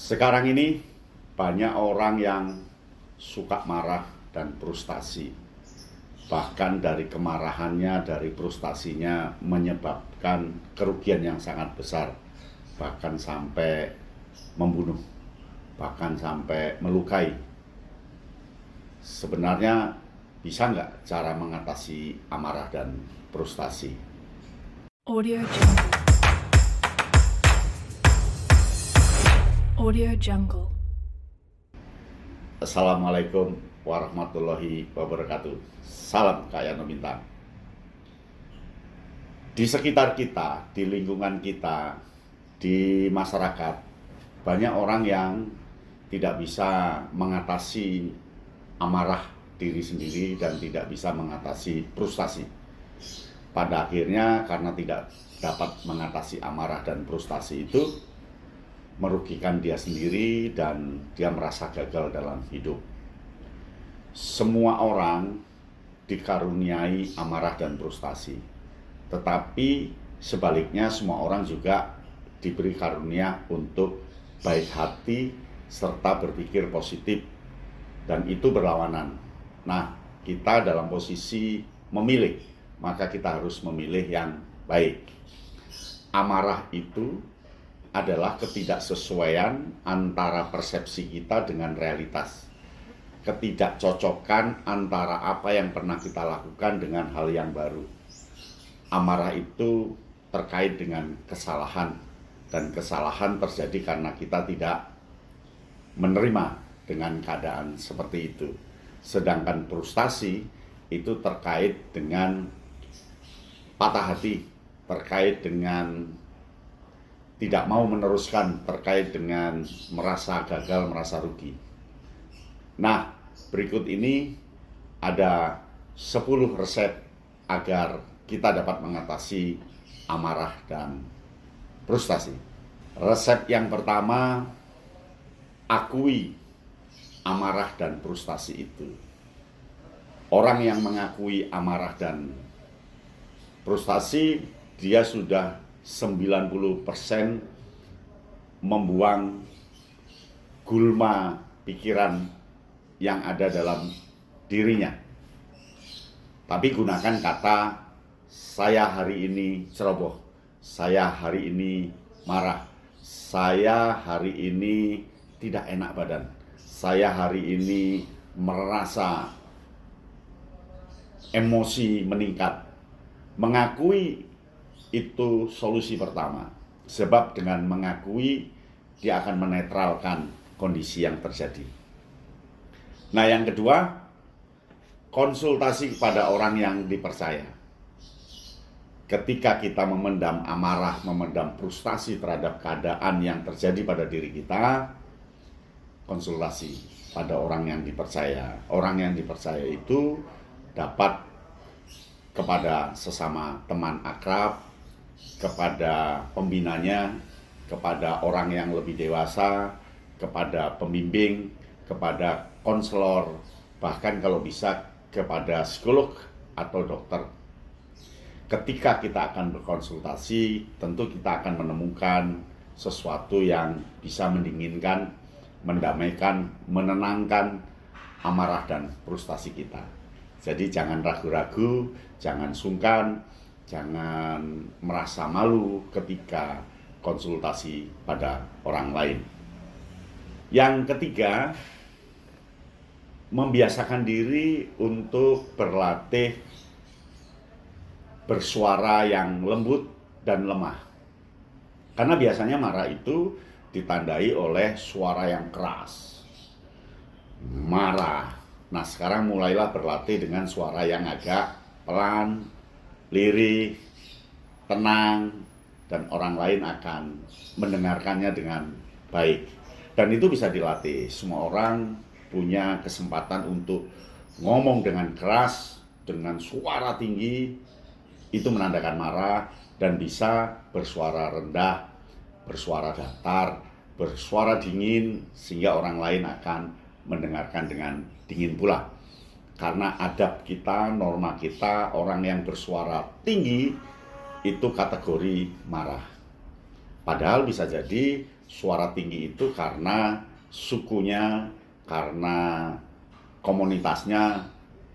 Sekarang ini banyak orang yang suka marah dan frustasi. Bahkan dari kemarahannya, dari frustasinya menyebabkan kerugian yang sangat besar. Bahkan sampai membunuh, bahkan sampai melukai. Sebenarnya bisa nggak cara mengatasi amarah dan frustasi? Audio Jungle. Audio Jungle. Assalamualaikum warahmatullahi wabarakatuh. Salam Kak Yano Bintang. Di sekitar kita, di lingkungan kita, di masyarakat, banyak orang yang tidak bisa mengatasi amarah diri sendiri dan tidak bisa mengatasi frustasi. Pada akhirnya karena tidak dapat mengatasi amarah dan frustasi itu, merugikan dia sendiri dan dia merasa gagal dalam hidup. Semua orang dikaruniai amarah dan frustasi, tetapi sebaliknya semua orang juga diberi karunia untuk baik hati serta berpikir positif, dan itu berlawanan. Nah, kita dalam posisi memilih, maka kita harus memilih yang baik. Amarah itu adalah ketidaksesuaian antara persepsi kita dengan realitas. Ketidakcocokan antara apa yang pernah kita lakukan dengan hal yang baru. Amarah itu terkait dengan kesalahan, dan kesalahan terjadi karena kita tidak menerima dengan keadaan seperti itu. Sedangkan frustasi itu terkait dengan patah hati, terkait dengan tidak mau meneruskan, terkait dengan merasa gagal, merasa rugi. Nah, berikut ini ada 10 resep agar kita dapat mengatasi amarah dan frustasi. Resep yang pertama, akui amarah dan frustasi itu. Orang yang mengakui amarah dan frustasi, dia sudah 90% membuang gulma pikiran yang ada dalam dirinya. Tapi gunakan kata, saya hari ini ceroboh, saya hari ini marah, saya hari ini tidak enak badan, saya hari ini merasa emosi meningkat. Mengakui itu solusi pertama, sebab dengan mengakui dia akan menetralkan kondisi yang terjadi. Nah, yang kedua, konsultasi kepada orang yang dipercaya. Ketika kita memendam amarah, memendam frustasi terhadap keadaan yang terjadi pada diri kita, konsultasi pada orang yang dipercaya. Orang yang dipercaya itu dapat kepada sesama teman akrab, kepada pembinanya, kepada orang yang lebih dewasa, kepada pembimbing, kepada konselor, bahkan kalau bisa kepada psikolog atau dokter. Ketika kita akan berkonsultasi, tentu kita akan menemukan sesuatu yang bisa mendinginkan, mendamaikan, menenangkan amarah dan frustasi kita. Jadi jangan ragu-ragu, jangan sungkan, jangan merasa malu ketika konsultasi pada orang lain. Yang ketiga, membiasakan diri untuk berlatih bersuara yang lembut dan lemah. Karena biasanya marah itu ditandai oleh suara yang keras. Marah. Nah, sekarang mulailah berlatih dengan suara yang agak pelan, lirih, tenang, dan orang lain akan mendengarkannya dengan baik. Dan itu bisa dilatih. Semua orang punya kesempatan untuk ngomong dengan keras, dengan suara tinggi, itu menandakan marah, dan bisa bersuara rendah, bersuara datar, bersuara dingin, sehingga orang lain akan mendengarkan dengan dingin pula. Karena adab kita, norma kita, orang yang bersuara tinggi itu kategori marah. Padahal bisa jadi suara tinggi itu karena sukunya, karena komunitasnya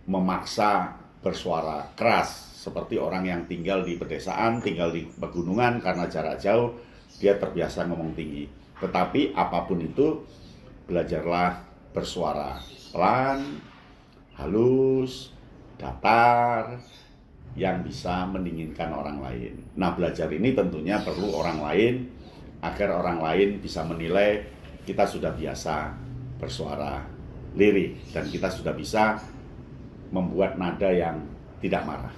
memaksa bersuara keras. Seperti orang yang tinggal di pedesaan, tinggal di pegunungan, karena jarak jauh, dia terbiasa ngomong tinggi. Tetapi apapun itu, belajarlah bersuara pelan, halus, datar, yang bisa mendinginkan orang lain. Nah, belajar ini tentunya perlu orang lain, agar orang lain bisa menilai kita sudah biasa bersuara lirih, dan kita sudah bisa membuat nada yang tidak marah.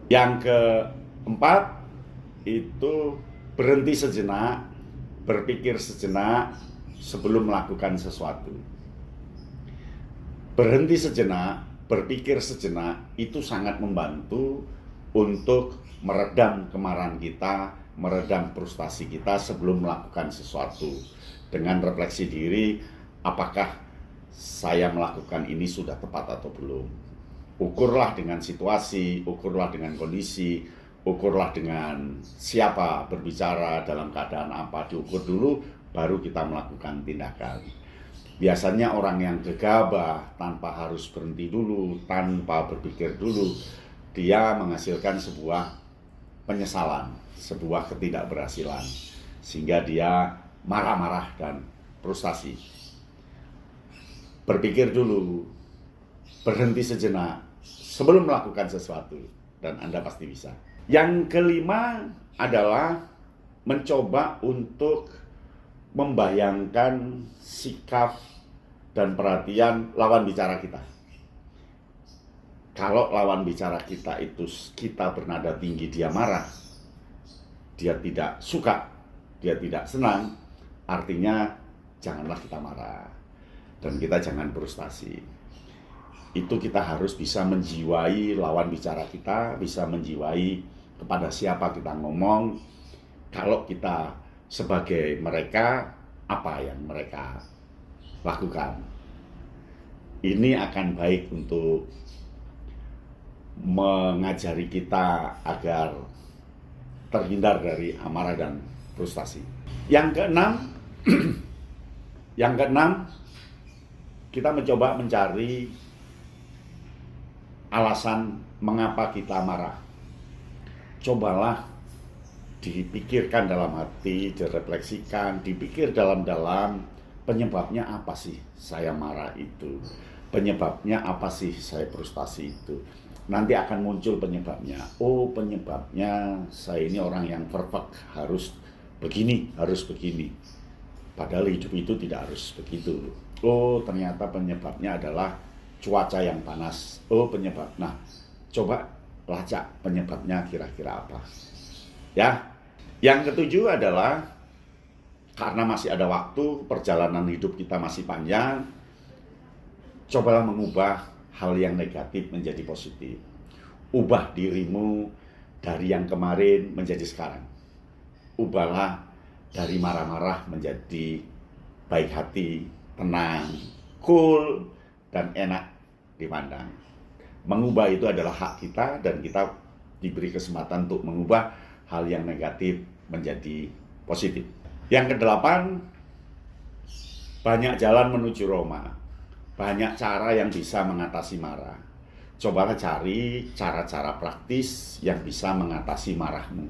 Yang keempat, itu berhenti sejenak, berpikir sejenak sebelum melakukan sesuatu. Berhenti sejenak, berpikir sejenak, itu sangat membantu untuk meredam kemarahan kita, meredam frustasi kita sebelum melakukan sesuatu. Dengan refleksi diri, apakah saya melakukan ini sudah tepat atau belum? Ukurlah dengan situasi, ukurlah dengan kondisi, ukurlah dengan siapa berbicara, dalam keadaan apa, diukur dulu, baru kita melakukan tindakan. Biasanya orang yang gegabah, tanpa harus berhenti dulu, tanpa berpikir dulu, dia menghasilkan sebuah penyesalan, sebuah ketidakberhasilan, sehingga dia marah-marah dan frustasi. Berpikir dulu, berhenti sejenak sebelum melakukan sesuatu, dan Anda pasti bisa. Yang kelima adalah mencoba untuk membayangkan sikap dan perhatian lawan bicara kita. Kalau lawan bicara kita itu kita bernada tinggi, dia marah, dia tidak suka, dia tidak senang, artinya janganlah kita marah. Dan kita jangan frustasi. Itu kita harus bisa menjiwai lawan bicara kita, bisa menjiwai kepada siapa kita ngomong. Kalau kita sebagai mereka, apa yang mereka lakukan. Ini akan baik untuk mengajari kita agar terhindar dari amarah dan frustasi. Yang keenam, kita mencoba mencari alasan mengapa kita marah. Cobalah dipikirkan dalam hati, direfleksikan, dipikir dalam-dalam, penyebabnya apa sih saya marah itu? Penyebabnya apa sih saya frustasi itu? Nanti akan muncul penyebabnya. Oh, penyebabnya saya ini orang yang perfect, harus begini, harus begini. Padahal hidup itu tidak harus begitu. Oh, ternyata penyebabnya adalah cuaca yang panas. Oh, penyebab. Nah, coba lacak penyebabnya kira-kira apa. Ya. Yang ketujuh adalah karena masih ada waktu, perjalanan hidup kita masih panjang, cobalah mengubah hal yang negatif menjadi positif. Ubah dirimu dari yang kemarin menjadi sekarang. Ubahlah dari marah-marah menjadi baik hati, tenang, cool, dan enak dipandang. Mengubah itu adalah hak kita, dan kita diberi kesempatan untuk mengubah hal yang negatif menjadi positif. Yang kedelapan, banyak jalan menuju Roma. Banyak cara yang bisa mengatasi marah. Cobalah cari cara-cara praktis yang bisa mengatasi marahmu.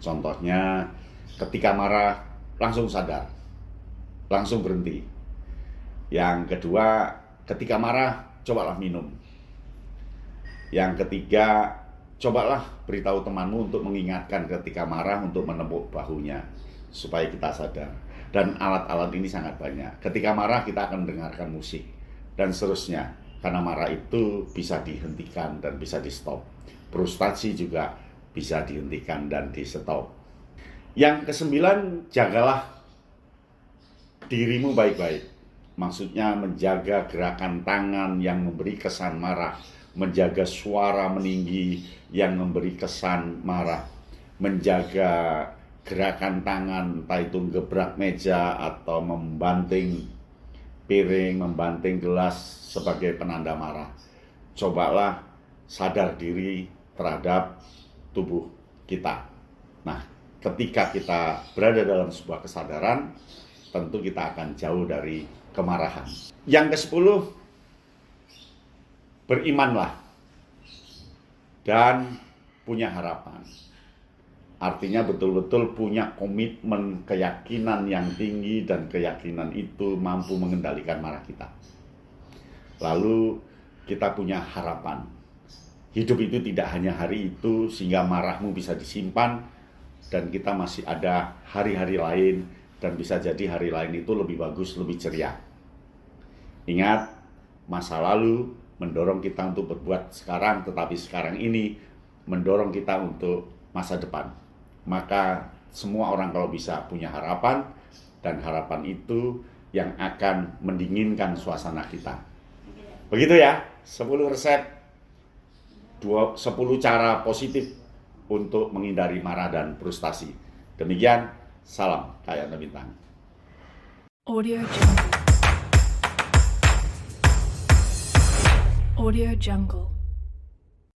Contohnya, ketika marah, langsung sadar, langsung berhenti. Yang kedua, ketika marah, cobalah minum. Yang ketiga, cobalah beritahu temanmu untuk mengingatkan ketika marah, untuk menepuk bahunya, supaya kita sadar. Dan alat-alat ini sangat banyak. Ketika marah, kita akan mendengarkan musik, dan seterusnya. Karena marah itu bisa dihentikan dan bisa di-stop. Frustasi juga bisa dihentikan dan di-stop. Yang kesembilan, jagalah dirimu baik-baik. Maksudnya menjaga gerakan tangan yang memberi kesan marah, menjaga suara meninggi yang memberi kesan marah, menjaga gerakan tangan, entah itu gebrak meja atau membanting piring, membanting gelas sebagai penanda marah. Cobalah sadar diri terhadap tubuh kita. Nah, ketika kita berada dalam sebuah kesadaran, tentu kita akan jauh dari kemarahan. Yang ke-10, berimanlah dan punya harapan. Artinya betul-betul punya komitmen, keyakinan yang tinggi, dan keyakinan itu mampu mengendalikan marah kita. Lalu kita punya harapan. Hidup itu tidak hanya hari itu, sehingga marahmu bisa disimpan, dan kita masih ada hari-hari lain, dan bisa jadi hari lain itu lebih bagus, lebih ceria. Ingat, masa lalu mendorong kita untuk berbuat sekarang, tetapi sekarang ini mendorong kita untuk masa depan. Maka semua orang kalau bisa punya harapan, dan harapan itu yang akan mendinginkan suasana kita. Begitu ya, 10 resep, 10 cara positif untuk menghindari marah dan frustasi. Demikian, salam Kayana Bintang. Audio Jungle. Audio Jungle.